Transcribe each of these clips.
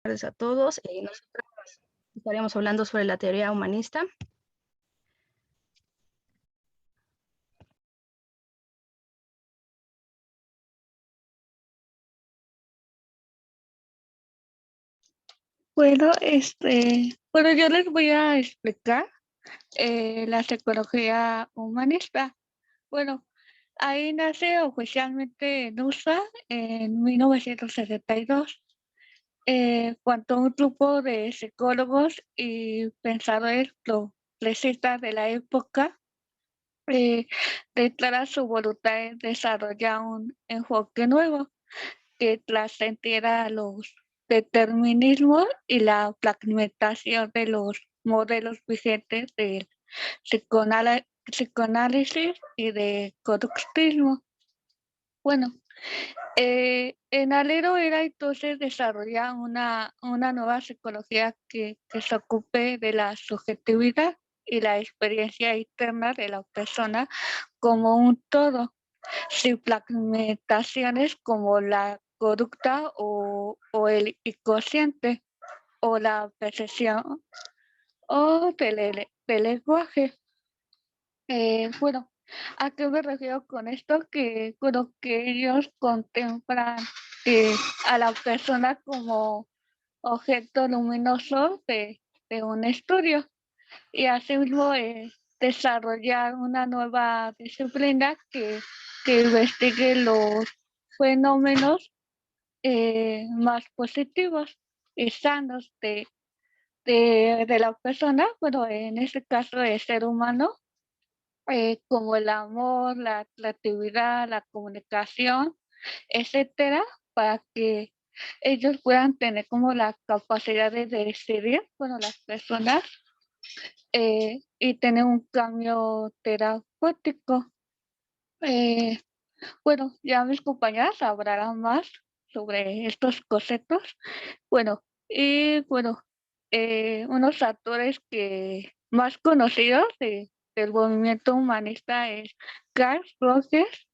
Buenas tardes a todos. Nosotros estaremos hablando sobre la teoría humanista. Bueno, yo les voy a explicar la psicología humanista. Bueno, ahí nace oficialmente en USA en 1962, cuando un grupo de psicólogos y pensadores progresistas de la época declara su voluntad de desarrollar un enfoque nuevo que trascendiera los determinismos y la fragmentación de los modelos vigentes del psicoanálisis y de conductismo. Bueno, en Alero era entonces desarrollar una nueva psicología que se ocupe de la subjetividad y la experiencia interna de la persona como un todo, sin fragmentaciones como la conducta o el inconsciente o la percepción o del lenguaje. Bueno, ¿a qué me refiero con esto? Que ellos contemplan a la persona como objeto luminoso de un estudio y asimismo desarrollar una nueva disciplina que investigue los fenómenos más positivos y sanos de la persona, bueno, en este caso el ser humano, como el amor, la creatividad, la comunicación, etcétera, para que ellos puedan tener como la capacidad de decidir, bueno, las personas, y tener un cambio terapéutico. Bueno, ya mis compañeras hablarán más sobre estos conceptos. Bueno, y bueno, unos actores que más conocidos del movimiento humanista es Carl Rogers.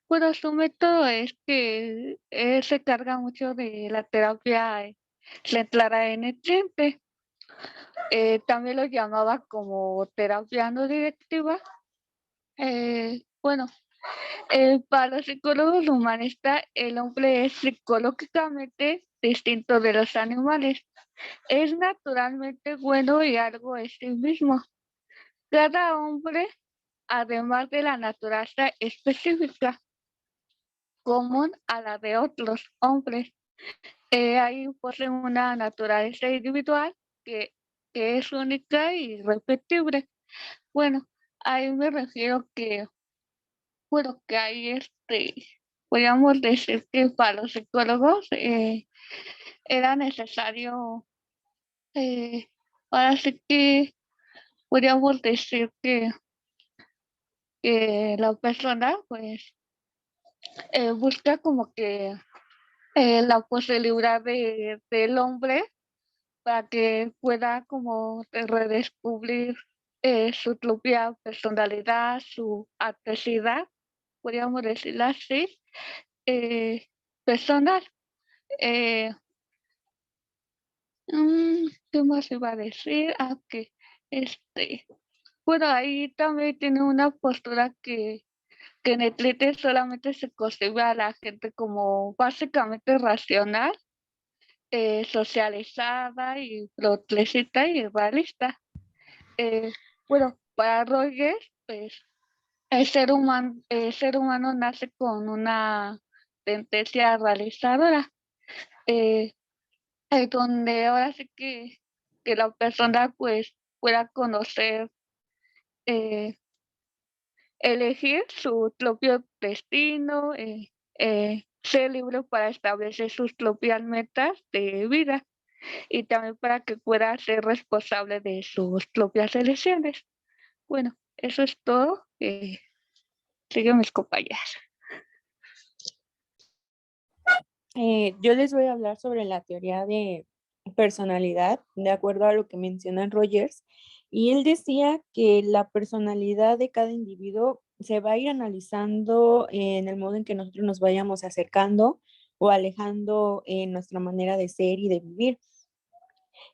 Bueno, su método es que él se carga mucho de la terapia centrada en el cliente. También lo llamaba como terapia no directiva. Bueno, para los psicólogos humanistas, el hombre es psicológicamente distinto de los animales. Es naturalmente bueno y algo en sí mismo. Cada hombre, además de la naturaleza específica, común a la de otros hombres, ahí posee una naturaleza individual que, que es única y repetible. Bueno, ahí me refiero bueno, que hay podríamos decir que para los psicólogos era necesario, ahora sí que podríamos decir que la persona pues busca como que la posibilidad del hombre para que pueda como redescubrir su propia personalidad, su autenticidad, podríamos decirlo así, personal. Eh, ¿Qué más iba a decir? Que este, bueno, ahí también tiene una postura que en el cliente solamente se concibe a la gente como básicamente racional, socializada y progresista y realista. Bueno, para Rogers, pues el ser humano nace con una tendencia realizadora. eh, Donde ahora sí que la persona pues pueda conocer, eh, elegir su propio destino, ser libre para establecer sus propias metas de vida y también para que pueda ser responsable de sus propias elecciones. Bueno, eso es todo. Siguen mis compañeras. Yo les voy a hablar sobre la teoría de personalidad, de acuerdo a lo que menciona Rogers. Y él decía que la personalidad de cada individuo se va a ir analizando en el modo en que nosotros nos vayamos acercando o alejando nuestra manera de ser y de vivir.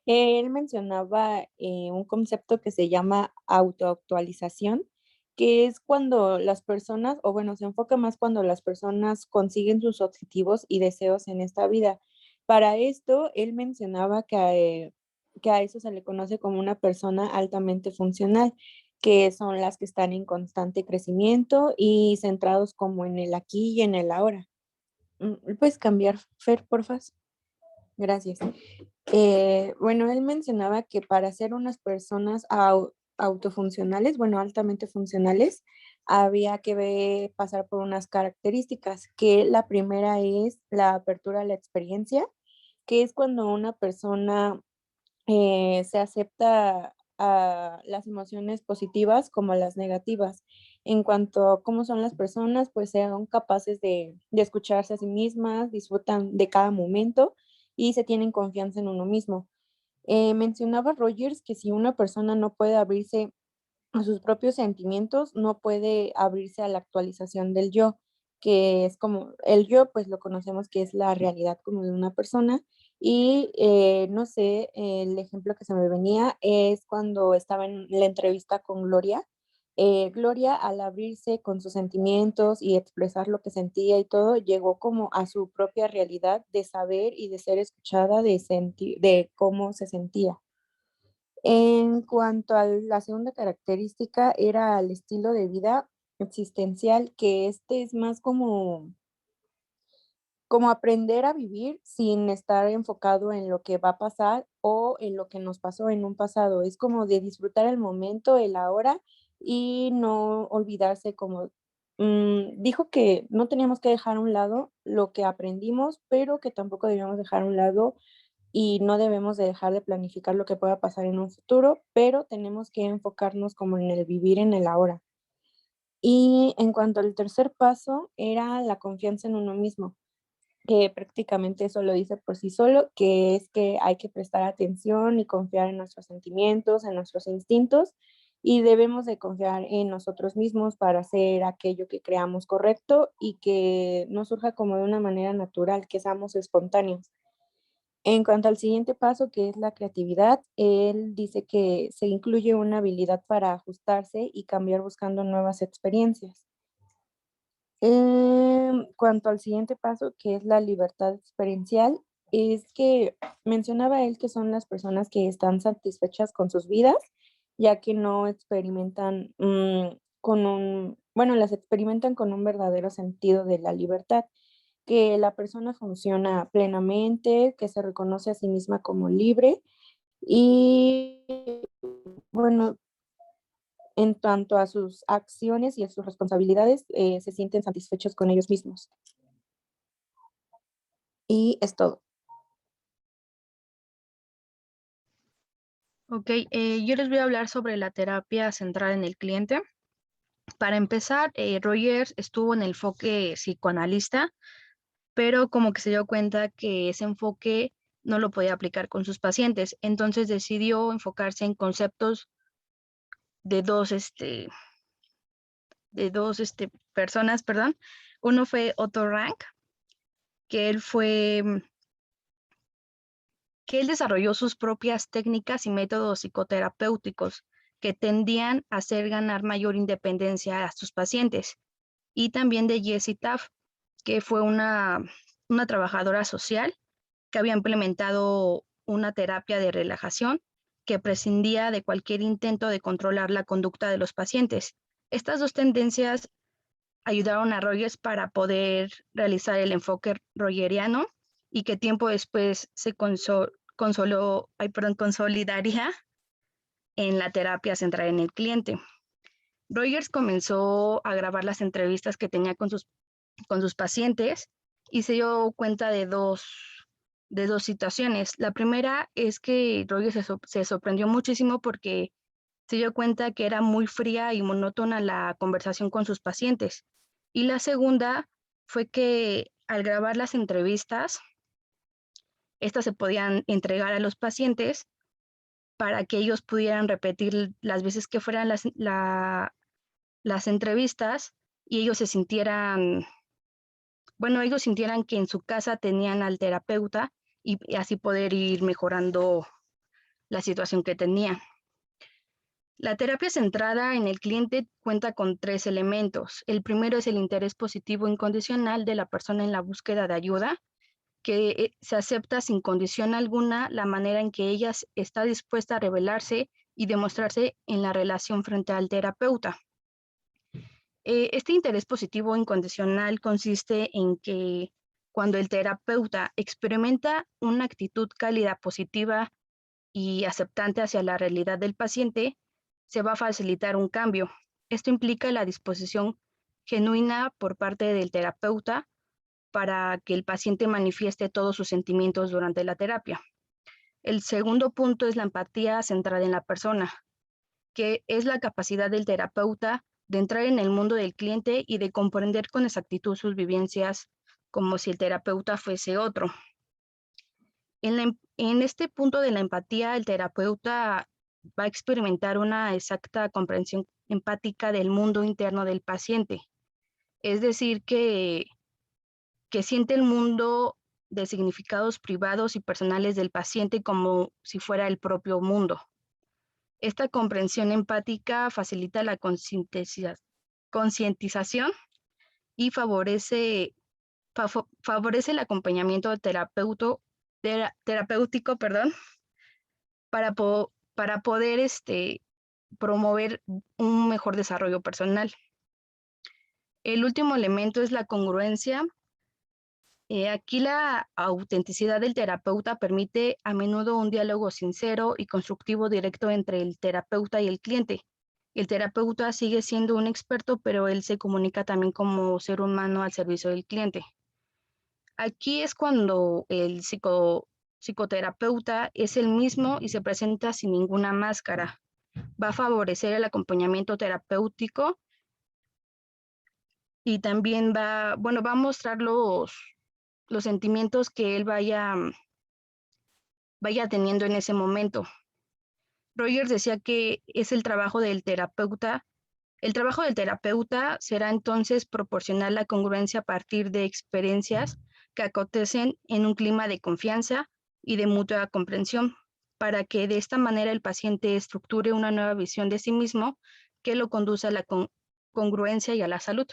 Él mencionaba un concepto que se llama autoactualización, que es cuando las personas, o bueno, se enfoca más cuando las personas consiguen sus objetivos y deseos en esta vida. Para esto, él mencionaba que a eso se le conoce como una persona altamente funcional, que son las que están en constante crecimiento y centrados como en el aquí y en el ahora. ¿Puedes cambiar, Fer, porfa? Gracias. Bueno, él mencionaba que para ser unas personas autofuncionales, bueno, altamente funcionales, había que pasar por unas características, que la primera es la apertura a la experiencia, que es cuando una persona se acepta a las emociones positivas como las negativas. En cuanto a cómo son las personas, pues sean capaces de escucharse a sí mismas, disfrutan de cada momento y se tienen confianza en uno mismo. Mencionaba Rogers que si una persona no puede abrirse a sus propios sentimientos, no puede abrirse a la actualización del yo, que es como el yo, pues lo conocemos que es la realidad como de una persona. Y no sé, el ejemplo que se me venía es cuando estaba en la entrevista con Gloria. Gloria, al abrirse con sus sentimientos y expresar lo que sentía y todo, llegó como a su propia realidad de saber y de ser escuchada, de sentir, de cómo se sentía. En cuanto a la segunda característica, era el estilo de vida existencial, que este es más como aprender a vivir sin estar enfocado en lo que va a pasar o en lo que nos pasó en un pasado. Es como de disfrutar el momento, el ahora y no olvidarse como dijo que no teníamos que dejar a un lado lo que aprendimos, pero que tampoco debíamos dejar a un lado y no debemos de dejar de planificar lo que pueda pasar en un futuro, pero tenemos que enfocarnos como en el vivir en el ahora. Y en cuanto al tercer paso, era la confianza en uno mismo, que prácticamente eso lo dice por sí solo, que es que hay que prestar atención y confiar en nuestros sentimientos, en nuestros instintos, y debemos de confiar en nosotros mismos para hacer aquello que creamos correcto y que nos surja como de una manera natural, que seamos espontáneos. En cuanto al siguiente paso, que es la creatividad, él dice que se incluye una habilidad para ajustarse y cambiar buscando nuevas experiencias. En cuanto al siguiente paso, que es la libertad experiencial, es que mencionaba él que son las personas que están satisfechas con sus vidas, ya que no experimentan bueno, las experimentan con un verdadero sentido de la libertad, que la persona funciona plenamente, que se reconoce a sí misma como libre y, bueno, en tanto a sus acciones y a sus responsabilidades, se sienten satisfechos con ellos mismos. Y es todo. Ok, yo les voy a hablar sobre la terapia centrada en el cliente. Para empezar, Rogers estuvo en el enfoque psicoanalista, pero como que se dio cuenta que ese enfoque no lo podía aplicar con sus pacientes, entonces decidió enfocarse en conceptos de dos personas, perdón. Uno fue Otto Rank, que él desarrolló sus propias técnicas y métodos psicoterapéuticos que tendían a hacer ganar mayor independencia a sus pacientes. Y también de Jessie Taff, que fue una trabajadora social que había implementado una terapia de relajación que prescindía de cualquier intento de controlar la conducta de los pacientes. Estas dos tendencias ayudaron a Rogers para poder realizar el enfoque rogeriano y que tiempo después se consolidaría en la terapia centrada en el cliente. Rogers comenzó a grabar las entrevistas que tenía con sus pacientes y se dio cuenta de dos situaciones. La primera es que Rogers se sorprendió muchísimo porque se dio cuenta que era muy fría y monótona la conversación con sus pacientes. Y la segunda fue que al grabar las entrevistas, estas se podían entregar a los pacientes para que ellos pudieran repetir las veces que fueran las entrevistas y ellos se sintieran bueno, ellos sintieran que en su casa tenían al terapeuta y así poder ir mejorando la situación que tenían. La terapia centrada en el cliente cuenta con 3 elementos. El primero es el interés positivo incondicional de la persona en la búsqueda de ayuda, que se acepta sin condición alguna la manera en que ella está dispuesta a revelarse y demostrarse en la relación frente al terapeuta. Este interés positivo incondicional consiste en que cuando el terapeuta experimenta una actitud cálida, positiva y aceptante hacia la realidad del paciente, se va a facilitar un cambio. Esto implica la disposición genuina por parte del terapeuta para que el paciente manifieste todos sus sentimientos durante la terapia. El segundo punto es la empatía centrada en la persona, que es la capacidad del terapeuta de entrar en el mundo del cliente y de comprender con exactitud sus vivencias como si el terapeuta fuese otro. En este punto de la empatía, el terapeuta va a experimentar una exacta comprensión empática del mundo interno del paciente. Es decir, que siente el mundo de significados privados y personales del paciente como si fuera el propio mundo. Esta comprensión empática facilita la concientización y favorece el acompañamiento terapéutico, para poder promover un mejor desarrollo personal. El último elemento es la congruencia. Aquí la autenticidad del terapeuta permite a menudo un diálogo sincero y constructivo directo entre el terapeuta y el cliente. El terapeuta sigue siendo un experto, pero él se comunica también como ser humano al servicio del cliente. Aquí es cuando el psicoterapeuta es el mismo y se presenta sin ninguna máscara. Va a favorecer el acompañamiento terapéutico y también va a mostrar los sentimientos que él vaya teniendo en ese momento. Rogers decía que es el trabajo del terapeuta. El trabajo del terapeuta será entonces proporcionar la congruencia a partir de experiencias que acontecen en un clima de confianza y de mutua comprensión, para que de esta manera el paciente estructure una nueva visión de sí mismo que lo conduce a la congruencia y a la salud.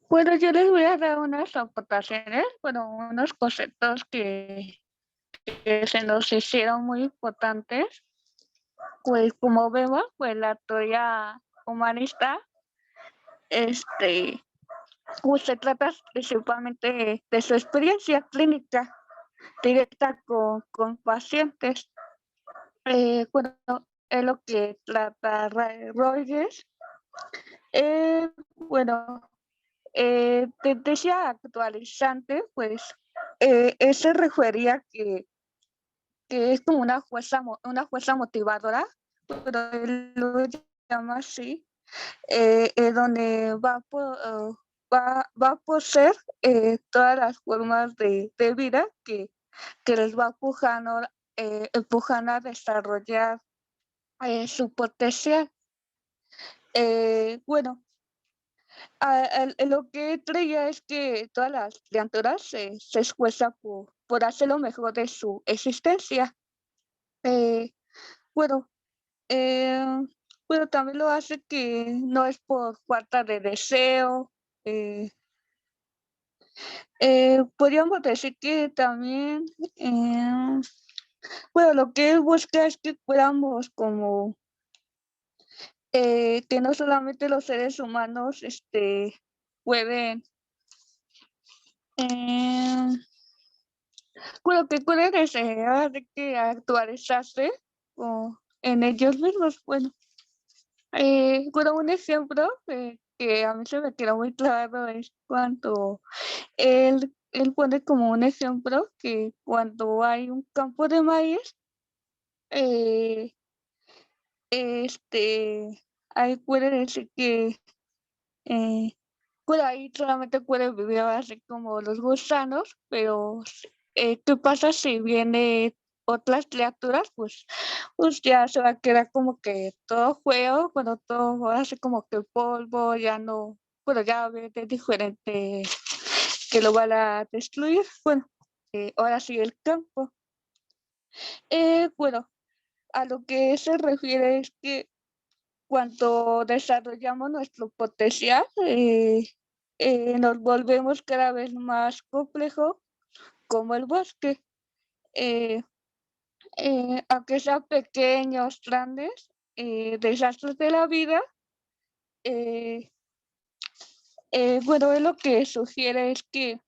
Bueno, yo les voy a dar unas aportaciones, bueno, unos conceptos que se nos hicieron muy importantes. Pues como vemos, pues la teoría humanista, pues se trata principalmente de su experiencia clínica directa con pacientes. Bueno, es lo que trata Rogers. Bueno, tendencia actualizante, pues se refería que es como una fuerza motivadora, pero él lo llama así, donde va a poseer todas las formas de vida que les va empujando a desarrollar su potencial. Bueno, lo que creía es que todas las criaturas se esfuerzan por hacer lo mejor de su existencia. Bueno, eh, también lo hace que no es por falta de deseo. Podríamos decir que también, lo que busca es que fuéramos como que no solamente los seres humanos pueden, que pueden desear de que actualizarse en ellos mismos. Bueno, un ejemplo que a mí se me quedó muy claro es cuando él pone como un ejemplo que cuando hay un campo de maíz, eh, ahí puede decir que por ahí solamente pueden vivir así como los gusanos, pero ¿qué pasa si viene otras criaturas, pues ya se va a quedar como que todo feo, bueno, todo ahora sí como que polvo, ya no, bueno, ya va a haber de diferente que lo van a destruir. Bueno, ahora sí el campo. Bueno, a lo que se refiere es que cuando desarrollamos nuestro potencial, nos volvemos cada vez más complejo como el bosque. Eh, Aunque sean pequeños, grandes, desastres de la vida, eh, bueno, es lo que sugiere es que,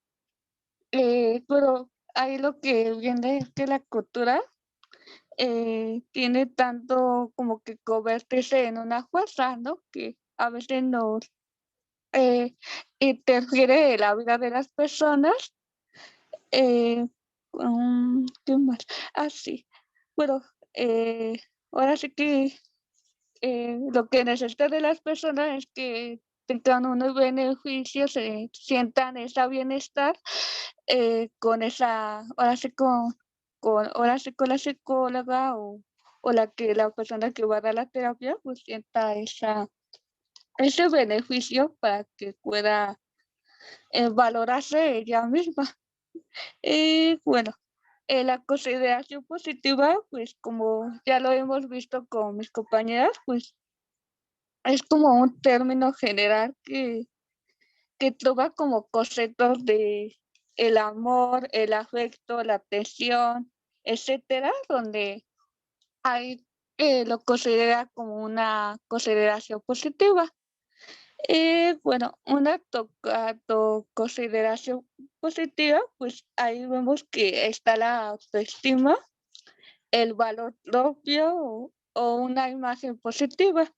bueno, ahí lo que viene es que la cultura tiene tanto como que convertirse en una fuerza, ¿no? Que a veces nos interfiere en la vida de las personas. Eh, ¿Qué más? Ah, sí. Bueno, ahora sí que lo que necesita de las personas es que tengan unos beneficios, sientan ese bienestar con esa, ahora sí con la psicóloga o la persona que va a dar la terapia, pues sienta ese beneficio para que pueda valorarse ella misma. Bueno, la consideración positiva, pues como ya lo hemos visto con mis compañeras, pues es como un término general que toma como conceptos de el amor, el afecto, la atención, etcétera, donde hay lo considera como una consideración positiva. Bueno, una consideración positiva, pues ahí vemos que está la autoestima, el valor propio o una imagen positiva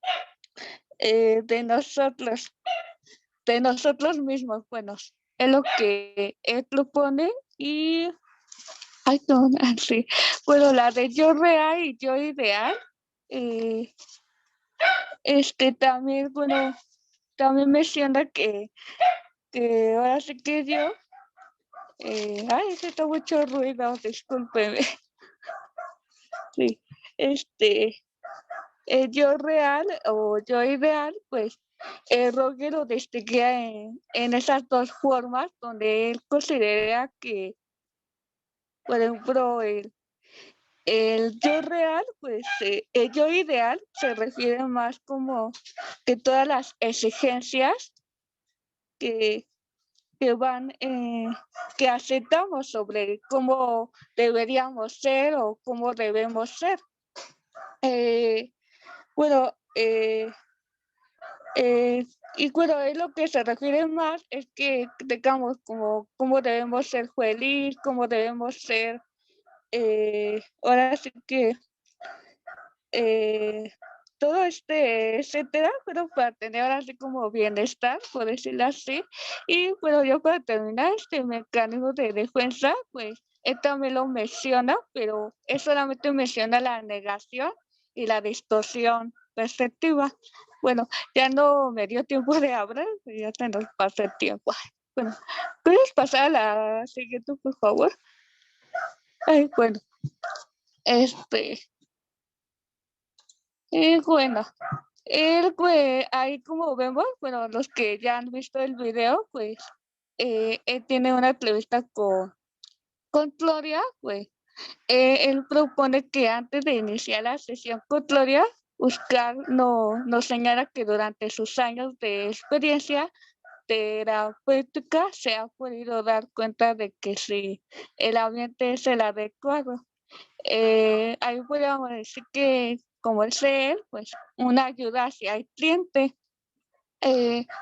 de nosotros mismos. Bueno, es lo que él propone y, ay, no, sí. Bueno, la de yo real y yo ideal, eh, también, bueno, también menciona que ahora sí que yo, ay, se está mucho ruido, discúlpeme. Sí, yo real o yo ideal, pues Roger lo distinguía en esas dos formas donde él considera que, por ejemplo, el yo real, pues el yo ideal se refiere más como que todas las exigencias que, que van, que aceptamos sobre cómo deberíamos ser o cómo debemos ser. Bueno, y bueno, es lo que se refiere más es que tengamos como cómo debemos ser feliz, cómo debemos ser, ahora sí que eh, todo etcétera, pero para tener ahora sí como bienestar, por decirlo así. Y bueno, yo para terminar este mecanismo de defensa, pues él también lo menciona, pero él solamente menciona la negación y la distorsión perspectiva. Bueno, ya no me dio tiempo de hablar, ya se nos pasó el tiempo. Bueno, ¿puedes pasar a la siguiente, por favor? Ay, bueno, bueno, ahí como vemos, bueno, los que ya han visto el video, pues él tiene una entrevista con Gloria, pues él propone que antes de iniciar la sesión con Gloria, Oscar nos señala que durante sus años de experiencia terapéutica se ha podido dar cuenta de que si el ambiente es el adecuado, ahí podríamos decir que como el ser, pues una ayuda hacia el cliente.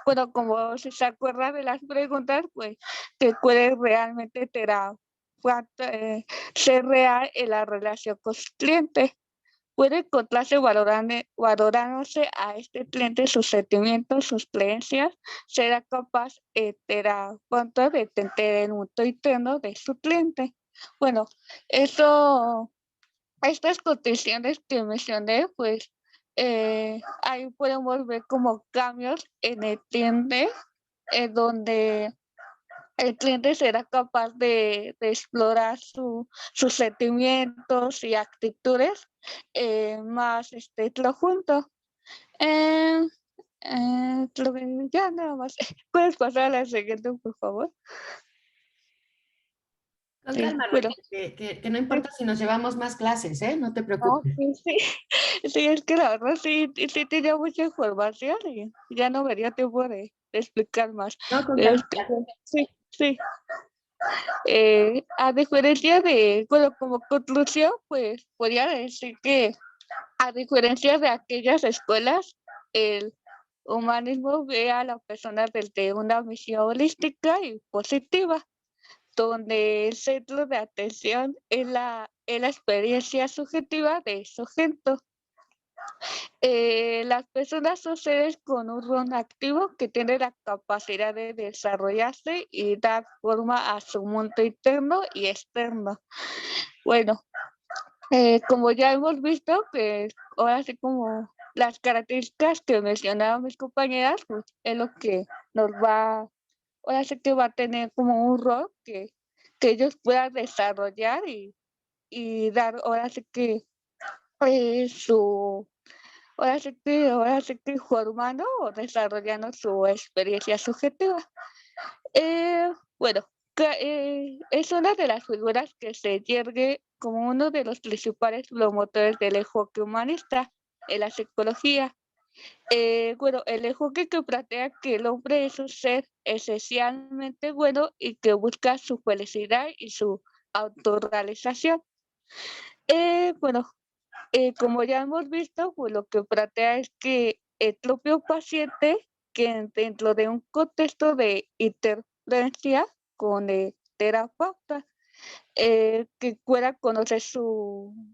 Bueno, como si se acuerda de las preguntas, pues que puede realmente ser real en la relación con su cliente. Puede encontrarse valorándose a este cliente sus sentimientos, sus creencias, será capaz terapeuta de entender el mundo interno de su cliente. Bueno, estas condiciones que mencioné, pues ahí podemos ver como cambios en el cliente, donde el cliente será capaz de explorar sus sentimientos y actitudes más junto. Eh, ya nada más. ¿Puedes pasar a la siguiente, por favor? Con Sí, calma, bueno. Roger, que no importa si nos llevamos más clases, ¿eh? No te No, preocupes. sí, sí. Sí, es que la verdad sí tenía mucha información y ya no me dio tiempo de explicar más. No, con calma. Este, sí, sí. A diferencia bueno, como conclusión, pues podría decir que a diferencia de aquellas escuelas, el humanismo ve a la persona desde una visión holística y positiva, donde el centro de atención es la experiencia subjetiva de sujeto. Las personas son seres con un rol activo que tiene la capacidad de desarrollarse y dar forma a su mundo interno y externo. Bueno, como ya hemos visto, pues ahora sí como las características que mencionaban mis compañeras, pues es lo que nos va, ahora sí que va a tener como un rol que ellos puedan desarrollar y dar ahora sí que su ahora sí que formando o desarrollando su experiencia subjetiva. Bueno, es una de las figuras que se yergue como uno de los principales promotores del enfoque humanista en la psicología. Bueno, el enfoque que plantea que el hombre es un ser esencialmente bueno y que busca su felicidad y su autorrealización. Bueno, como ya hemos visto, pues lo que plantea es que el propio paciente, que dentro de un contexto de interferencia con el terapeuta, que pueda conocer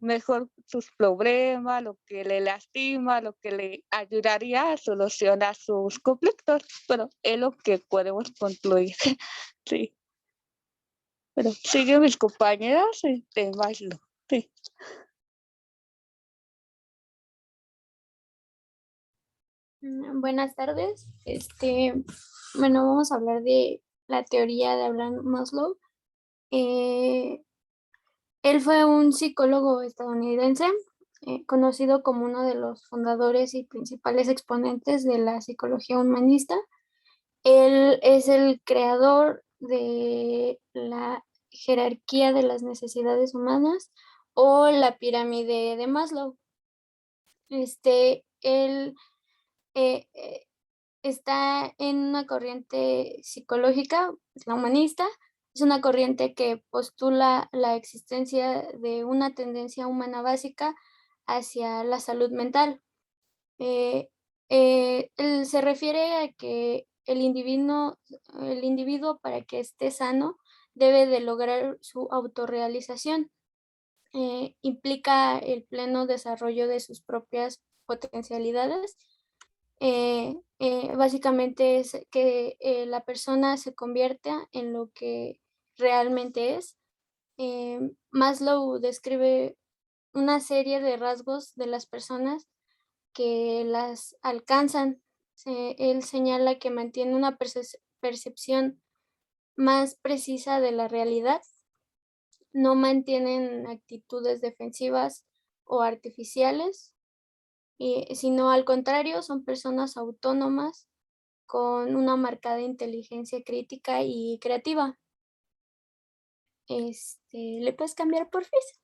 mejor sus problemas, lo que le lastima, lo que le ayudaría a solucionar sus conflictos. Bueno, es lo que podemos concluir. Sí. Pero siguen mis compañeras de Maslow. Sí. Buenas tardes. Bueno, vamos a hablar de la teoría de Abraham Maslow. Él fue un psicólogo estadounidense, conocido como uno de los fundadores y principales exponentes de la psicología humanista. Él es el creador de la jerarquía de las necesidades humanas o la pirámide de Maslow. Él eh, eh, está en una corriente psicológica, es la humanista, es una corriente que postula la existencia de una tendencia humana básica hacia la salud mental. Eh, él se refiere a que el individuo para que esté sano debe de lograr su autorrealización. Implica el pleno desarrollo de sus propias potencialidades. Básicamente es que la persona se convierta en lo que realmente es. Maslow describe una serie de rasgos de las personas que las alcanzan. Él señala que mantiene una percepción más precisa de la realidad, no mantienen actitudes defensivas o artificiales, sino al contrario, son personas autónomas con una marcada inteligencia crítica y creativa. ¿Le puedes cambiar, porfis?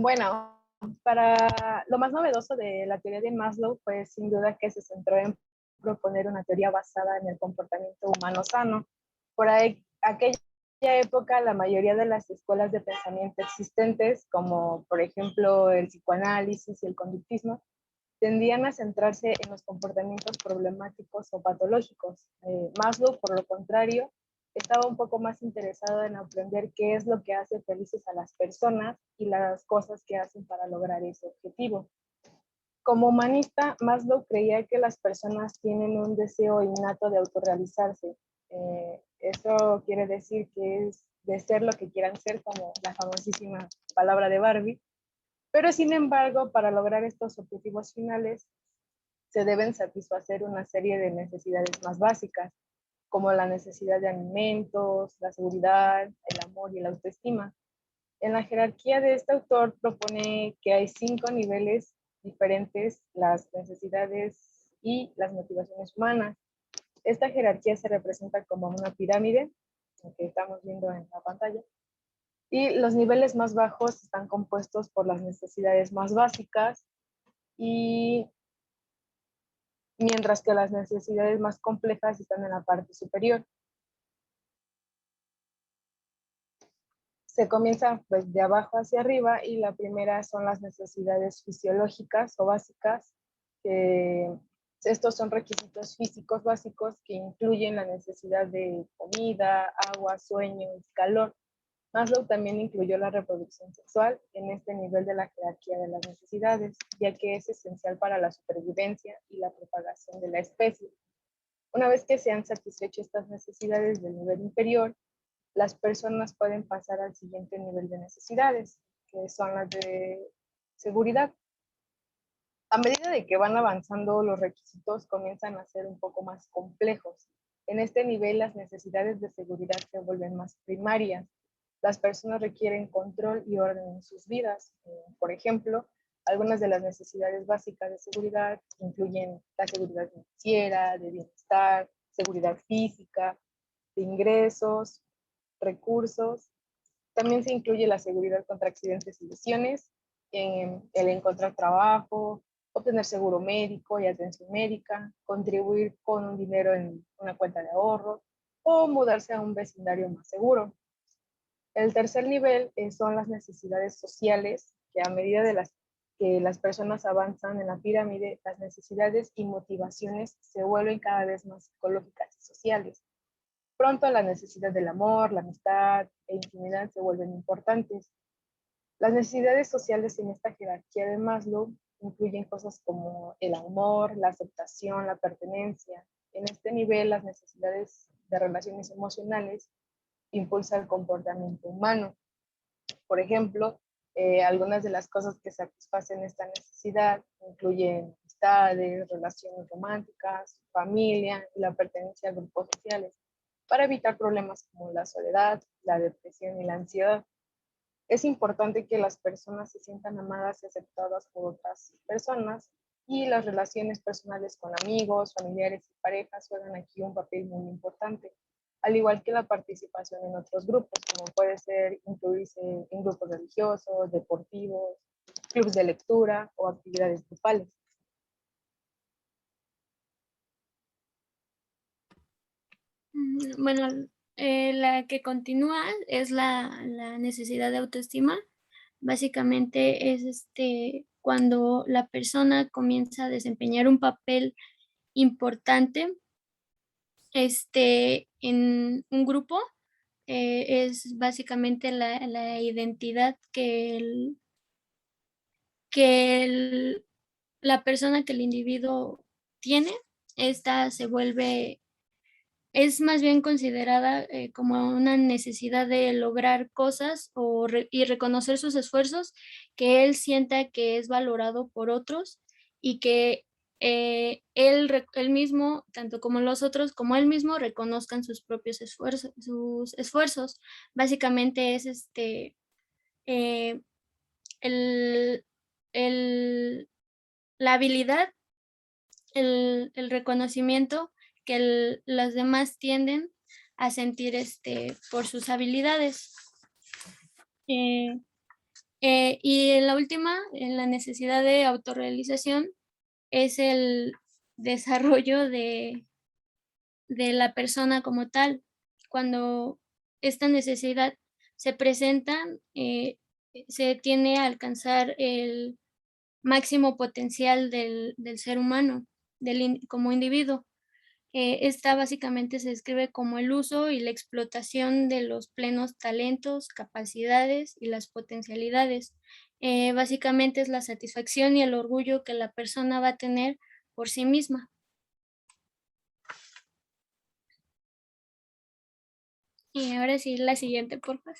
Bueno, para lo más novedoso de la teoría de Maslow, pues sin duda que se centró en proponer una teoría basada en el comportamiento humano sano. Por ahí, aquella época, la mayoría de las escuelas de pensamiento existentes, como por ejemplo el psicoanálisis y el conductismo, tendían a centrarse en los comportamientos problemáticos o patológicos. Maslow, por lo contrario, estaba un poco más interesado en aprender qué es lo que hace felices a las personas y las cosas que hacen para lograr ese objetivo. Como humanista, Maslow creía que las personas tienen un deseo innato de autorrealizarse. Eso quiere decir que es de ser lo que quieran ser, como la famosísima palabra de Barbie. Pero sin embargo, para lograr estos objetivos finales, se deben satisfacer una serie de necesidades más básicas, como la necesidad de alimentos, la seguridad, el amor y la autoestima. En la jerarquía de este autor propone que hay 5 niveles diferentes, las necesidades y las motivaciones humanas. Esta jerarquía se representa como una pirámide, que estamos viendo en la pantalla, y los niveles más bajos están compuestos por las necesidades más básicas, y mientras que las necesidades más complejas están en la parte superior. Se comienza pues de abajo hacia arriba, y la primera son las necesidades fisiológicas o básicas, que estos son requisitos físicos básicos que incluyen la necesidad de comida, agua, sueño y calor. Maslow también incluyó la reproducción sexual en este nivel de la jerarquía de las necesidades, ya que es esencial para la supervivencia y la propagación de la especie. Una vez que se han satisfecho estas necesidades del nivel inferior, las personas pueden pasar al siguiente nivel de necesidades, que son las de seguridad. A medida de que van avanzando, los requisitos comienzan a ser un poco más complejos. En este nivel, las necesidades de seguridad se vuelven más primarias. Las personas requieren control y orden en sus vidas. Por ejemplo, algunas de las necesidades básicas de seguridad incluyen la seguridad financiera, de bienestar, seguridad física, de ingresos, recursos. También se incluye la seguridad contra accidentes y lesiones, el encontrar trabajo, obtener seguro médico y atención médica, contribuir con un dinero en una cuenta de ahorro o mudarse a un vecindario más seguro. El tercer nivel son las necesidades sociales, que a medida de que las personas avanzan en la pirámide, las necesidades y motivaciones se vuelven cada vez más psicológicas y sociales. Pronto la necesidad del amor, la amistad e intimidad se vuelven importantes. Las necesidades sociales en esta jerarquía de Maslow incluyen cosas como el amor, la aceptación, la pertenencia. En este nivel, las necesidades de relaciones emocionales impulsan el comportamiento humano. Por ejemplo, algunas de las cosas que satisfacen esta necesidad incluyen amistades, relaciones románticas, familia y la pertenencia a grupos sociales, para evitar problemas como la soledad, la depresión y la ansiedad. Es importante que las personas se sientan amadas y aceptadas por otras personas, y las relaciones personales con amigos, familiares y parejas juegan aquí un papel muy importante, al igual que la participación en otros grupos, como puede ser incluirse en grupos religiosos, deportivos, clubes de lectura o actividades grupales. Bueno, la que continúa es la necesidad de autoestima. Básicamente es cuando la persona comienza a desempeñar un papel importante en un grupo. Es básicamente la identidad que la persona, que el individuo tiene. Esta se vuelve, es más bien considerada como una necesidad de lograr cosas y reconocer sus esfuerzos, que él sienta que es valorado por otros y que él mismo, tanto como los otros, como él mismo, reconozcan sus propios esfuerzos, sus esfuerzos. Básicamente es eh, el, el- la habilidad, el reconocimiento que los demás tienden a sentir por sus habilidades. Eh, y en la última, en la necesidad de autorrealización, es el desarrollo de la persona como tal. Cuando esta necesidad se presenta, se tiene a alcanzar el máximo potencial del ser humano, como individuo. Esta básicamente se describe como el uso y la explotación de los plenos talentos, capacidades y las potencialidades. Básicamente es la satisfacción y el orgullo que la persona va a tener por sí misma. Y ahora sí, la siguiente, por favor.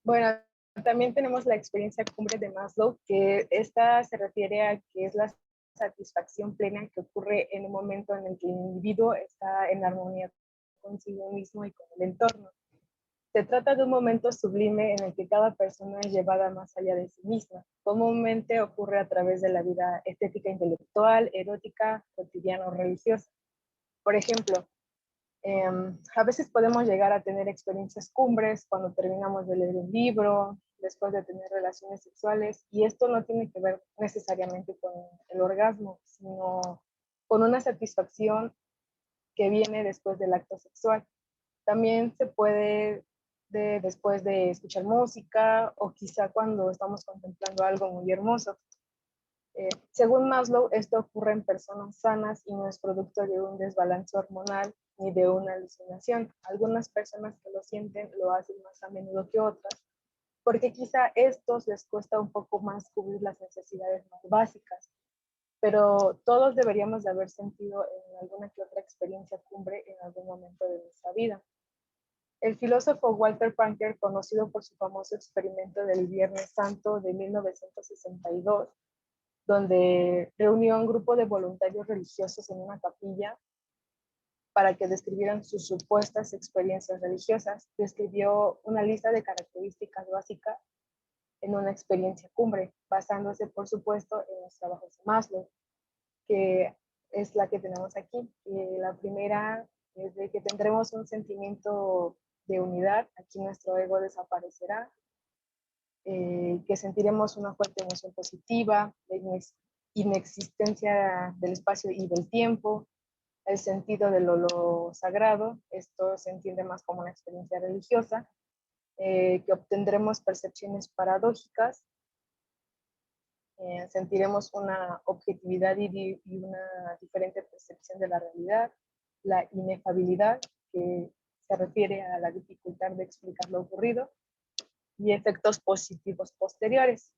Bueno, también tenemos la experiencia cumbre de Maslow, que esta se refiere a que es la satisfacción plena que ocurre en el momento en el que el individuo está en armonía consigo mismo y con el entorno. Se trata de un momento sublime en el que cada persona es llevada más allá de sí misma. Comúnmente ocurre a través de la vida estética, intelectual, erótica, cotidiana o religiosa. Por ejemplo, a veces podemos llegar a tener experiencias cumbres cuando terminamos de leer un libro, después de tener relaciones sexuales, y esto no tiene que ver necesariamente con el orgasmo, sino con una satisfacción que viene después del acto sexual. También se puede después de escuchar música o quizá cuando estamos contemplando algo muy hermoso. Según Maslow, esto ocurre en personas sanas y no es producto de un desbalance hormonal ni de una alucinación. Algunas personas que lo sienten lo hacen más a menudo que otras, porque quizá a estos les cuesta un poco más cubrir las necesidades más básicas, pero todos deberíamos de haber sentido en alguna que otra experiencia cumbre en algún momento de nuestra vida. El filósofo Walter Pankler, conocido por su famoso experimento del Viernes Santo de 1962, donde reunió a un grupo de voluntarios religiosos en una capilla para que describieran sus supuestas experiencias religiosas, describió una lista de características básicas en una experiencia cumbre, basándose, por supuesto, en los trabajos de Maslow, que es la que tenemos aquí. La primera es de que tendremos un sentimiento de unidad, aquí nuestro ego desaparecerá, que sentiremos una fuerte emoción positiva, de inexistencia del espacio y del tiempo, el sentido de lo sagrado, esto se entiende más como una experiencia religiosa, que obtendremos percepciones paradójicas, sentiremos una objetividad y una diferente percepción de la realidad, la inefabilidad, que se refiere a la dificultad de explicar lo ocurrido, y efectos positivos posteriores.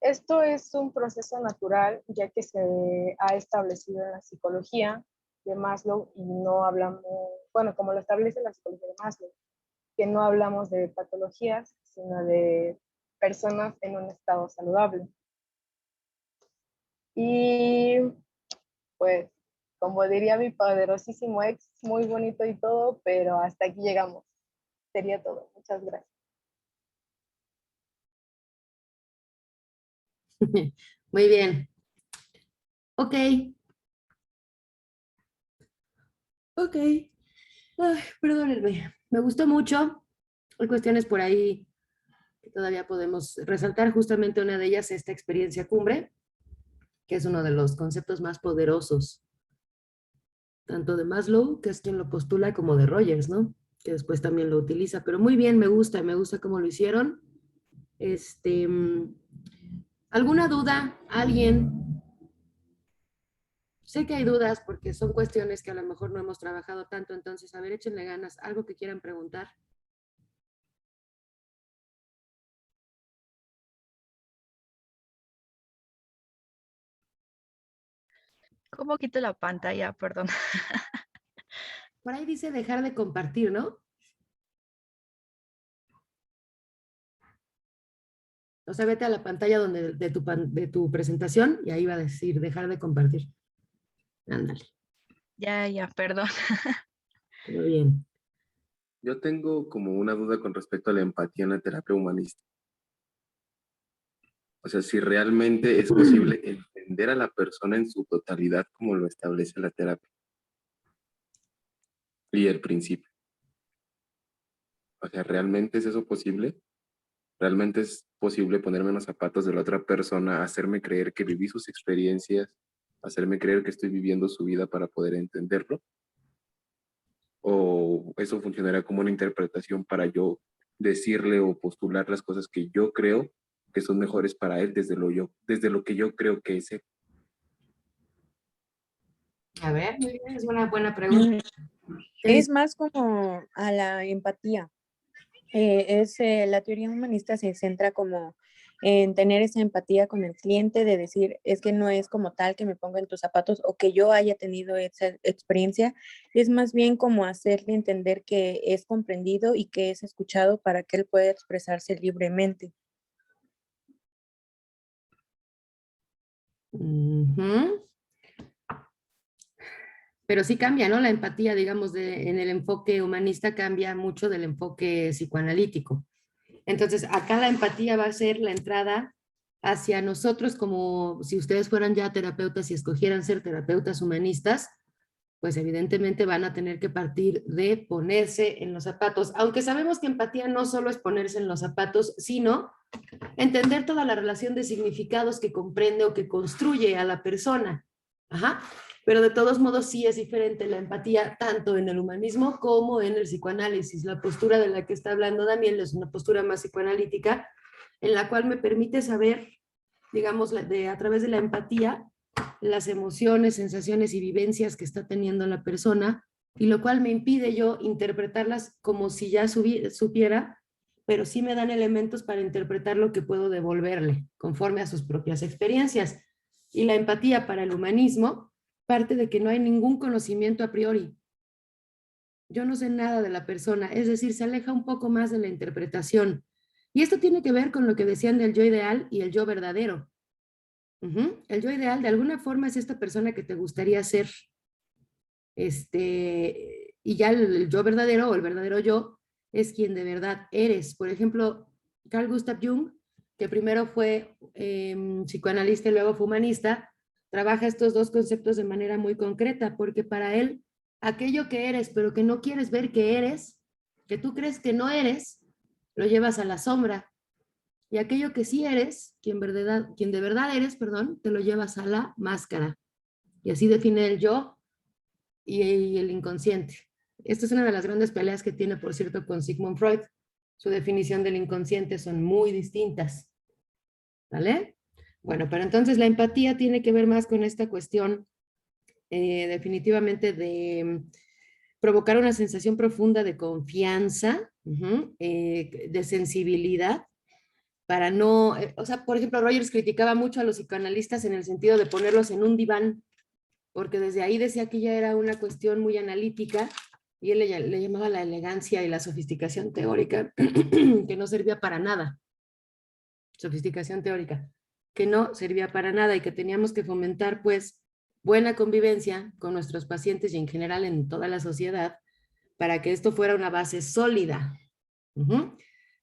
Esto es un proceso natural, ya que se ha establecido en la psicología de Maslow y no hablamos, bueno, como lo establece la psicología de Maslow, que no hablamos de patologías, sino de personas en un estado saludable. Y pues, como diría mi poderosísimo ex, muy bonito y todo, pero hasta aquí llegamos. Sería todo. Muchas gracias. Muy bien. Ok. Ok. Ay, perdónenme. Me gustó mucho. Hay cuestiones por ahí que todavía podemos resaltar. Justamente una de ellas, esta experiencia cumbre, que es uno de los conceptos más poderosos, tanto de Maslow, que es quien lo postula, como de Rogers, ¿no? Que después también lo utiliza. Pero muy bien, me gusta cómo lo hicieron. ¿Alguna duda? ¿Alguien? Sé que hay dudas porque son cuestiones que a lo mejor no hemos trabajado tanto, entonces, a ver, échenle ganas. ¿Algo que quieran preguntar? ¿Cómo quito la pantalla? Perdón. Por ahí dice dejar de compartir, ¿no? O sea, vete a la pantalla donde, de tu presentación y ahí va a decir dejar de compartir. Ándale, Ya, perdón. muy bien. Yo tengo como una duda con respecto a la empatía en la terapia humanista. O sea, si realmente es posible entender a la persona en su totalidad como lo establece la terapia y el principio. O sea, ¿realmente es eso posible? ¿Realmente es posible ponerme en los zapatos de la otra persona, hacerme creer que viví sus experiencias, hacerme creer que estoy viviendo su vida para poder entenderlo? ¿O eso funcionará como una interpretación para yo decirle o postular las cosas que yo creo que son mejores para él desde lo que yo creo que es él? A ver, muy bien, es una buena pregunta. Es más como a la empatía. La teoría humanista se centra como en tener esa empatía con el cliente, de decir, es que no es como tal que me ponga en tus zapatos o que yo haya tenido esa experiencia, es más bien como hacerle entender que es comprendido y que es escuchado para que él pueda expresarse libremente. Ujú. Pero sí cambia, ¿no? La empatía, digamos, en el enfoque humanista cambia mucho del enfoque psicoanalítico. Entonces, acá la empatía va a ser la entrada hacia nosotros, como si ustedes fueran ya terapeutas y escogieran ser terapeutas humanistas, pues evidentemente van a tener que partir de ponerse en los zapatos, aunque sabemos que empatía no solo es ponerse en los zapatos, sino entender toda la relación de significados que comprende o que construye a la persona. Ajá. Pero de todos modos sí es diferente la empatía tanto en el humanismo como en el psicoanálisis. La postura de la que está hablando Daniel es una postura más psicoanalítica en la cual me permite saber, digamos, a través de la empatía, las emociones, sensaciones y vivencias que está teniendo la persona, y lo cual me impide yo interpretarlas como si ya supiera, pero sí me dan elementos para interpretar lo que puedo devolverle conforme a sus propias experiencias. Y la empatía para el humanismo parte de que no hay ningún conocimiento a priori. Yo no sé nada de la persona, es decir, se aleja un poco más de la interpretación. Y esto tiene que ver con lo que decían del yo ideal y el yo verdadero. El yo ideal de alguna forma es esta persona que te gustaría ser. Y ya el yo verdadero o el verdadero yo es quien de verdad eres. Por ejemplo, Carl Gustav Jung, que primero fue psicoanalista y luego fue humanista, trabaja estos dos conceptos de manera muy concreta, porque para él, aquello que eres, pero que no quieres ver que eres, que tú crees que no eres, lo llevas a la sombra. Y aquello que sí eres, quien de verdad eres, perdón, te lo llevas a la máscara. Y así define el yo y el inconsciente. Esta es una de las grandes peleas que tiene, por cierto, con Sigmund Freud. Su definición del inconsciente son muy distintas. ¿Vale? Bueno, pero entonces la empatía tiene que ver más con esta cuestión definitivamente de provocar una sensación profunda de confianza, de sensibilidad, para no, o sea, por ejemplo, Rogers criticaba mucho a los psicoanalistas en el sentido de ponerlos en un diván, porque desde ahí decía que ya era una cuestión muy analítica, y él le llamaba la elegancia y la sofisticación teórica, que no servía para nada. Sofisticación teórica, que no servía para nada y que teníamos que fomentar, pues, buena convivencia con nuestros pacientes y en general en toda la sociedad, para que esto fuera una base sólida.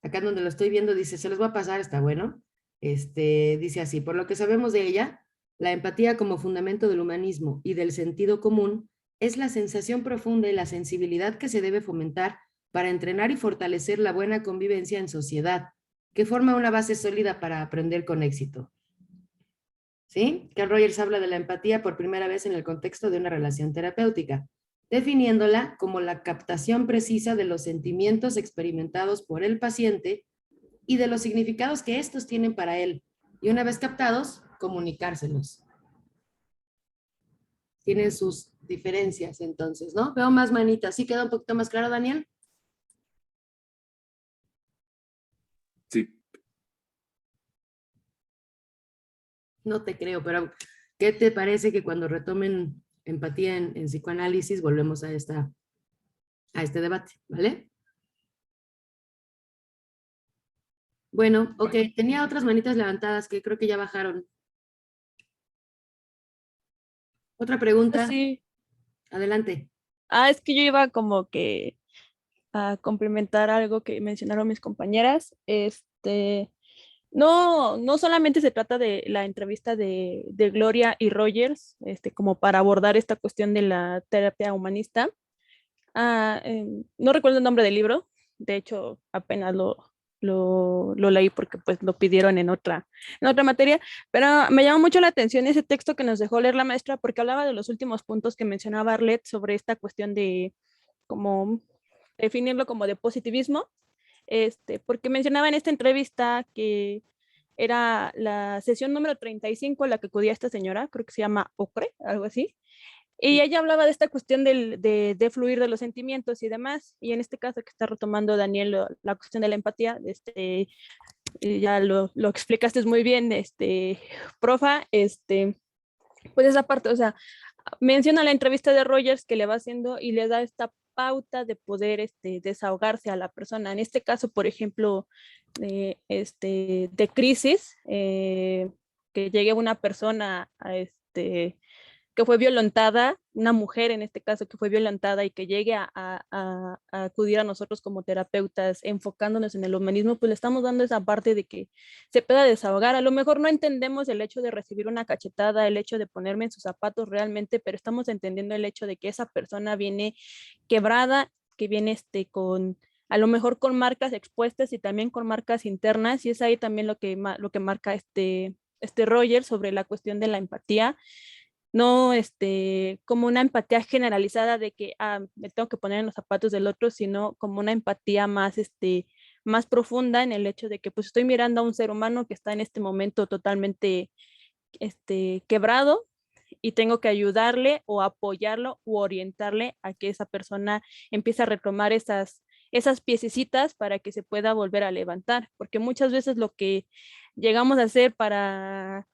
Acá donde lo estoy viendo dice, se los va a pasar, está bueno. Dice así, por lo que sabemos de ella, la empatía como fundamento del humanismo y del sentido común es la sensación profunda y la sensibilidad que se debe fomentar para entrenar y fortalecer la buena convivencia en sociedad, que forma una base sólida para aprender con éxito. ¿Sí? Carl Rogers habla de la empatía por primera vez en el contexto de una relación terapéutica, definiéndola como la captación precisa de los sentimientos experimentados por el paciente y de los significados que estos tienen para él, y una vez captados, comunicárselos. Tienen sus diferencias entonces, ¿no? Veo más manitas. ¿Sí queda un poquito más claro, Daniel? Sí. No te creo, pero ¿qué te parece que cuando retomen empatía en psicoanálisis volvemos a este debate, ¿vale? Bueno, ok, tenía otras manitas levantadas que creo que ya bajaron. Otra pregunta, Sí. adelante. Es que yo iba como que a complementar algo que mencionaron mis compañeras. No solamente se trata de la entrevista de Gloria y Rogers, como para abordar esta cuestión de la terapia humanista. No recuerdo el nombre del libro, de hecho apenas lo leí porque pues lo pidieron en otra materia, pero me llamó mucho la atención ese texto que nos dejó leer la maestra porque hablaba de los últimos puntos que mencionaba Arlette sobre esta cuestión de como definirlo como de positivismo, porque mencionaba en esta entrevista que era la sesión número 35 la que acudía esta señora, creo que se llama Ocre, algo así, Y ella hablaba de esta cuestión de fluir de los sentimientos y demás, y en este caso que está retomando Daniel la cuestión de la empatía, ya lo explicaste muy bien, profa, pues esa parte, o sea, menciona la entrevista de Rogers que le va haciendo y le da esta pauta de poder desahogarse a la persona. En este caso, por ejemplo, de crisis, que llegue una persona que fue violentada, una mujer en este caso que fue violentada y que llegue a acudir a nosotros como terapeutas enfocándonos en el humanismo, pues le estamos dando esa parte de que se pueda desahogar. A lo mejor no entendemos el hecho de recibir una cachetada, el hecho de ponerme en sus zapatos realmente, pero estamos entendiendo el hecho de que esa persona viene quebrada, que viene con a lo mejor con marcas expuestas y también con marcas internas, y es ahí también lo que marca Roger sobre la cuestión de la empatía, no como una empatía generalizada de que me tengo que poner en los zapatos del otro, sino como una empatía más, más profunda en el hecho de que pues estoy mirando a un ser humano que está en este momento totalmente quebrado y tengo que ayudarle o apoyarlo o orientarle a que esa persona empiece a retomar esas piececitas para que se pueda volver a levantar, porque muchas veces lo que llegamos a hacer para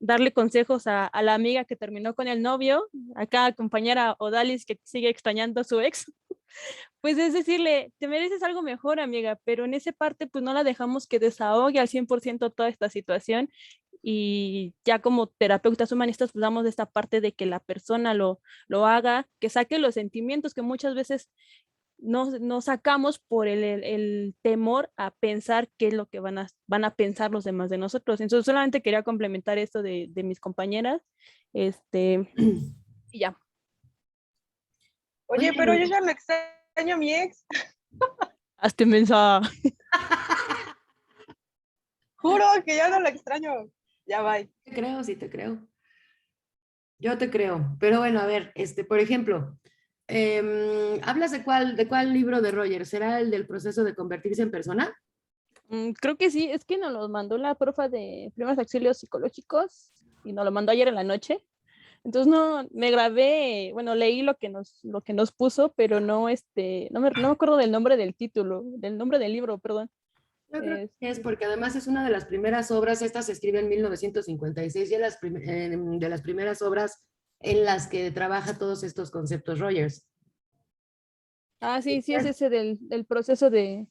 darle consejos a la amiga que terminó con el novio, acá compañera Odalis que sigue extrañando a su ex, pues es decirle, te mereces algo mejor, amiga, pero en esa parte pues no la dejamos que desahogue al 100% toda esta situación, y ya como terapeutas humanistas pues damos esta parte de que la persona lo haga, que saque los sentimientos que muchas veces no sacamos por el temor a pensar qué es lo que van a pensar los demás de nosotros. Entonces solamente quería complementar esto de mis compañeras, y ya. Oye, pero yo ya no extraño a mi ex. Hazte mensa. Juro que ya no lo extraño. Ya va. Te creo, sí te creo. Yo te creo. Pero bueno, a ver, por ejemplo, ¿hablas de cuál libro de Roger? ¿Será el del proceso de convertirse en persona? Creo que sí, es que nos lo mandó la profa de primeros auxilios psicológicos y nos lo mandó ayer en la noche. Entonces no, me grabé, bueno, leí lo que nos puso, pero no me acuerdo del nombre del título, del nombre del libro, perdón. Yo creo que es porque además es una de las primeras obras, esta se escribe en 1956, y es de las primeras obras en las que trabaja todos estos conceptos Rogers. Sí, es ese del proceso de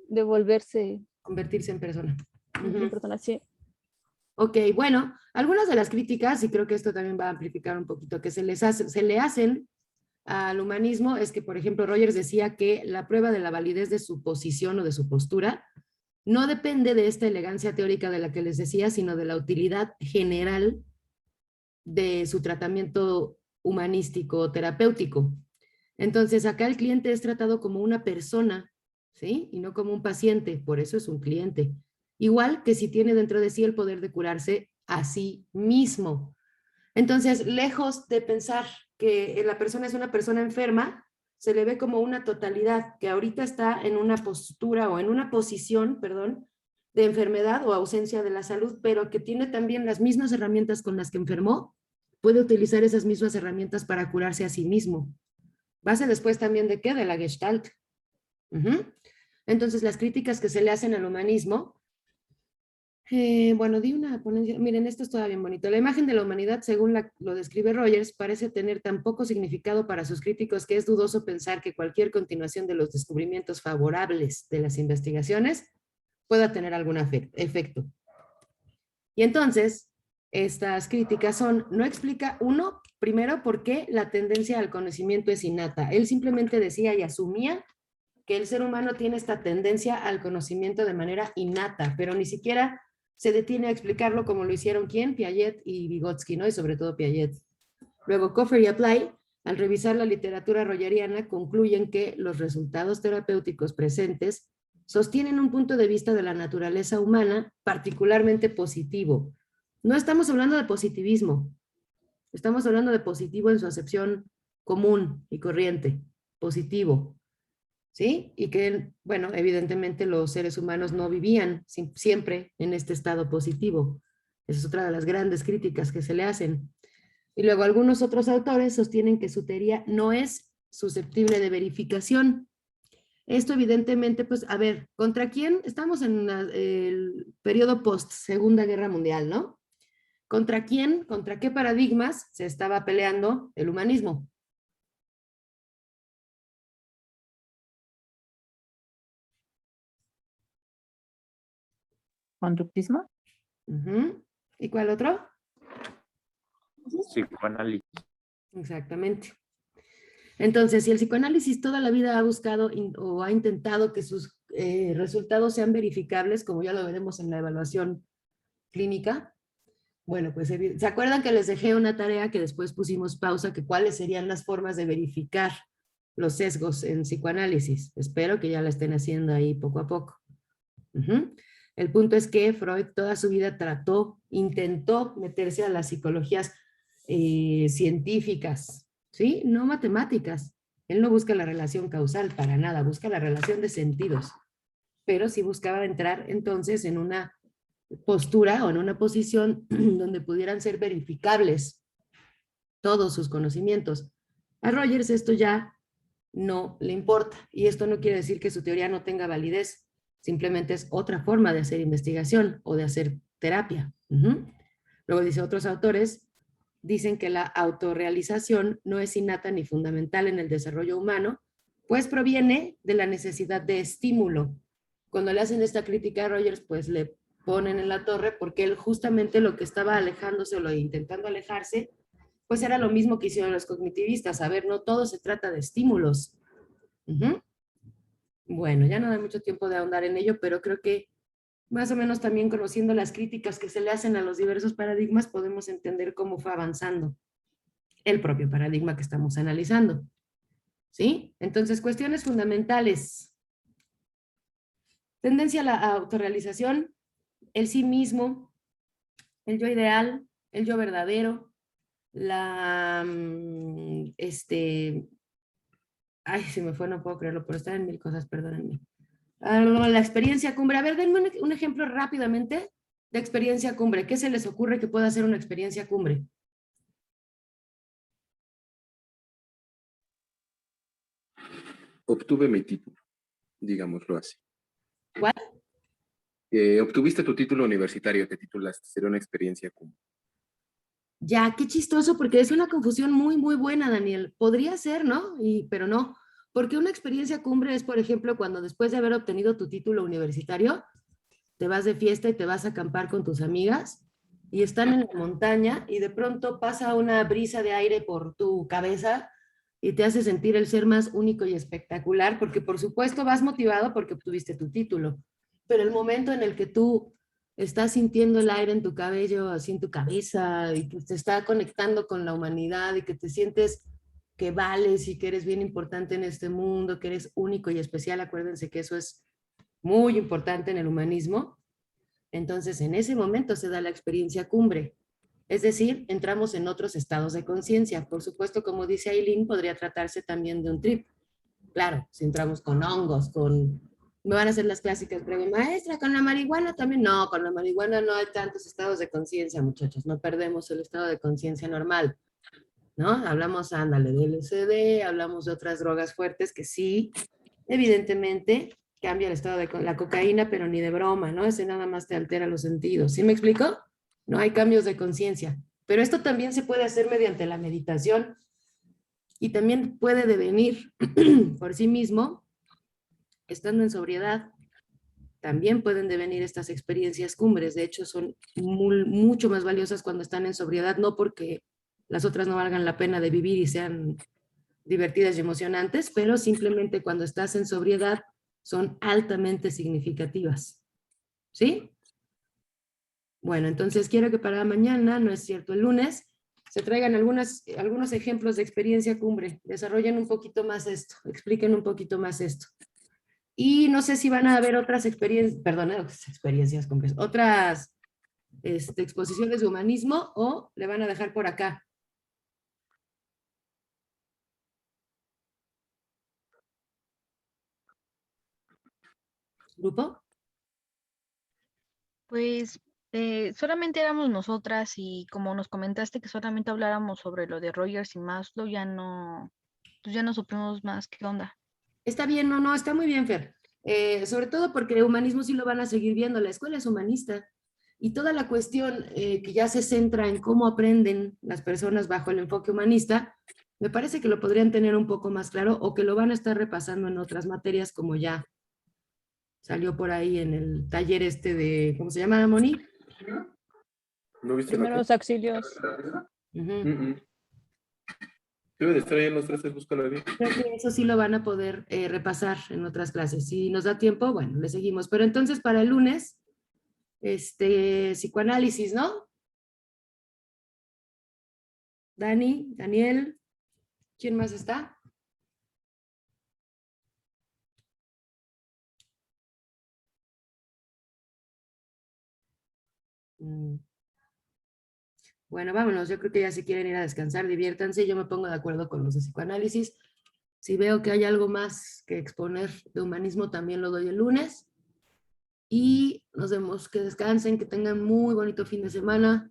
volverse convertirse en persona. En persona, sí. Ok, bueno, algunas de las críticas, y creo que esto también va a amplificar un poquito, que se le hacen al humanismo, es que, por ejemplo, Rogers decía que la prueba de la validez de su posición o de su postura no depende de esta elegancia teórica de la que les decía, sino de la utilidad general de su tratamiento humanístico terapéutico. Entonces, acá el cliente es tratado como una persona, ¿sí? Y no como un paciente, por eso es un cliente. Igual que si tiene dentro de sí el poder de curarse a sí mismo. Entonces, lejos de pensar que la persona es una persona enferma, se le ve como una totalidad que ahorita está en una postura o en una posición, perdón, de enfermedad o ausencia de la salud, pero que tiene también las mismas herramientas con las que enfermó, puede utilizar esas mismas herramientas para curarse a sí mismo. Base después también de qué? De la Gestalt. Entonces, las críticas que se le hacen al humanismo, bueno, di una ponencia, miren, esto está bien bonito. La imagen de la humanidad, según lo describe Rogers, parece tener tan poco significado para sus críticos que es dudoso pensar que cualquier continuación de los descubrimientos favorables de las investigaciones pueda tener algún efecto. Y entonces, estas críticas no explica, primero, por qué la tendencia al conocimiento es innata. Él simplemente decía y asumía que el ser humano tiene esta tendencia al conocimiento de manera innata, pero ni siquiera se detiene a explicarlo como lo hicieron ¿quién? Piaget y Vygotsky, ¿no? Y sobre todo Piaget. Luego, Coffer y Apply, al revisar la literatura rogeriana, concluyen que los resultados terapéuticos presentes sostienen un punto de vista de la naturaleza humana particularmente positivo. No estamos hablando de positivismo, estamos hablando de positivo en su acepción común y corriente, positivo. ¿Sí? Y que, bueno, evidentemente los seres humanos no vivían siempre en este estado positivo. Esa es otra de las grandes críticas que se le hacen. Y luego algunos otros autores sostienen que su teoría no es susceptible de verificación. Esto evidentemente, pues, a ver, ¿contra quién? Estamos en el periodo post-Segunda Guerra Mundial, ¿no? ¿Contra quién, contra qué paradigmas se estaba peleando el humanismo? ¿Conductismo? Ujú. ¿Y cuál otro? Psicoanálisis. Exactamente. Entonces, si el psicoanálisis toda la vida ha buscado o ha intentado que sus resultados sean verificables, como ya lo veremos en la evaluación clínica, bueno, pues ¿se acuerdan que les dejé una tarea que después pusimos pausa, que cuáles serían las formas de verificar los sesgos en psicoanálisis? Espero que ya la estén haciendo ahí poco a poco. El punto es que Freud toda su vida intentó meterse a las psicologías científicas, ¿sí? No matemáticas. Él no busca la relación causal para nada, busca la relación de sentidos. Pero sí buscaba entrar entonces en una postura o en una posición donde pudieran ser verificables todos sus conocimientos. A Rogers esto ya no le importa, y esto no quiere decir que su teoría no tenga validez, simplemente es otra forma de hacer investigación o de hacer terapia. Luego dice, otros autores dicen que la autorrealización no es innata ni fundamental en el desarrollo humano, pues proviene de la necesidad de estímulo. Cuando le hacen esta crítica a Rogers, pues le ponen en la torre porque él justamente lo que estaba alejándose o lo intentando alejarse, pues era lo mismo que hicieron los cognitivistas. A ver, no todo se trata de estímulos. Bueno, ya no da mucho tiempo de ahondar en ello, pero creo que más o menos también conociendo las críticas que se le hacen a los diversos paradigmas, podemos entender cómo fue avanzando el propio paradigma que estamos analizando. ¿Sí? Entonces, cuestiones fundamentales. Tendencia a la autorrealización, el sí mismo, el yo ideal, el yo verdadero, ay, se me fue, no puedo creerlo, pero están en mil cosas, perdónenme. La experiencia cumbre. A ver, denme un ejemplo rápidamente de experiencia cumbre. ¿Qué se les ocurre que pueda ser una experiencia cumbre? Obtuve mi título, digámoslo así. ¿Cuál? Obtuviste tu título universitario, te titulaste, sería una experiencia cumbre. Ya, qué chistoso, porque es una confusión muy, muy buena, Daniel. Podría ser, ¿no? Pero no, porque una experiencia cumbre es, por ejemplo, cuando después de haber obtenido tu título universitario, te vas de fiesta y te vas a acampar con tus amigas y están en la montaña y de pronto pasa una brisa de aire por tu cabeza y te hace sentir el ser más único y espectacular, porque por supuesto vas motivado porque obtuviste tu título, pero el momento en el que tú estás sintiendo el aire en tu cabello, así en tu cabeza, y que te está conectando con la humanidad y que te sientes que vales y que eres bien importante en este mundo, que eres único y especial, acuérdense que eso es muy importante en el humanismo. Entonces, en ese momento se da la experiencia cumbre. Es decir, entramos en otros estados de conciencia. Por supuesto, como dice Aileen, podría tratarse también de un trip. Claro, si entramos con hongos, me van a hacer las clásicas preguntas, maestra, ¿con la marihuana también? No, con la marihuana no hay tantos estados de conciencia, muchachos. No perdemos el estado de conciencia normal, ¿no? Hablamos, ándale, de LSD, hablamos de otras drogas fuertes que sí, evidentemente, cambia el estado de la cocaína, pero ni de broma, ¿no? Ese nada más te altera los sentidos. ¿Sí me explico? No hay cambios de conciencia. Pero esto también se puede hacer mediante la meditación y también puede devenir por sí mismo, estando en sobriedad. También pueden devenir estas experiencias cumbres. De hecho, son mucho más valiosas cuando están en sobriedad, no porque las otras no valgan la pena de vivir y sean divertidas y emocionantes, pero simplemente cuando estás en sobriedad son altamente significativas. ¿Sí? Bueno, entonces quiero que para mañana, no es cierto, el lunes, se traigan algunos ejemplos de experiencia cumbre. Desarrollen un poquito más esto, expliquen un poquito más esto. Y no sé si van a haber otras experiencias cumbres, otras exposiciones de humanismo o le van a dejar por acá. ¿Grupo? Pues Solamente éramos nosotras y como nos comentaste que solamente habláramos sobre lo de Rogers y Maslow, pues ya no supimos más qué onda. Está bien, no, está muy bien, Fer. Sobre todo porque el humanismo sí lo van a seguir viendo, la escuela es humanista. Y toda la cuestión que ya se centra en cómo aprenden las personas bajo el enfoque humanista, me parece que lo podrían tener un poco más claro o que lo van a estar repasando en otras materias como ya salió por ahí en el taller este de, ¿cómo se llama, Moni? ¿No viste la Primeros auxilios. Ujú. Debe de estar ahí en los 13, búscalo bien. Creo que eso sí lo van a poder repasar en otras clases. Si nos da tiempo, bueno, le seguimos. Pero entonces para el lunes, psicoanálisis, ¿no? Dani, Daniel, ¿quién más está? Bueno, vámonos, yo creo que ya se quieren ir a descansar, diviértanse, yo me pongo de acuerdo con los de psicoanálisis. Si veo que hay algo más que exponer de humanismo, también lo doy el lunes. Y nos vemos, que descansen, que tengan muy bonito fin de semana.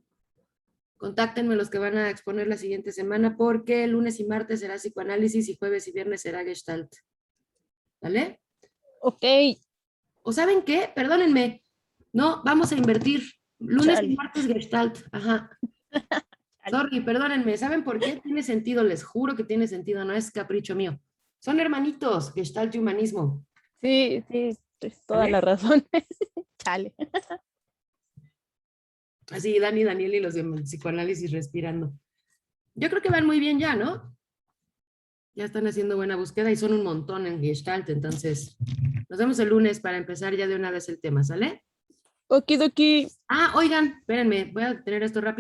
Contáctenme los que van a exponer la siguiente semana, porque lunes y martes será psicoanálisis y jueves y viernes será Gestalt. ¿Vale? Ok. ¿O saben qué? Perdónenme. No, vamos a invertir. Lunes y Chale. martes Gestalt. Ajá. Sorry, perdónenme. ¿Saben por qué? Tiene sentido, les juro que tiene sentido, no es capricho mío. Son hermanitos, Gestalt y humanismo. Sí, es toda ¿Vale? la razón. Chale. Así, Dani, Daniel y los de psicoanálisis respirando. Yo creo que van muy bien ya, ¿no? Ya están haciendo buena búsqueda y son un montón en Gestalt, entonces nos vemos el lunes para empezar ya de una vez el tema, ¿sale? Okidoki. Ah, oigan, espérenme, voy a tener esto rápido.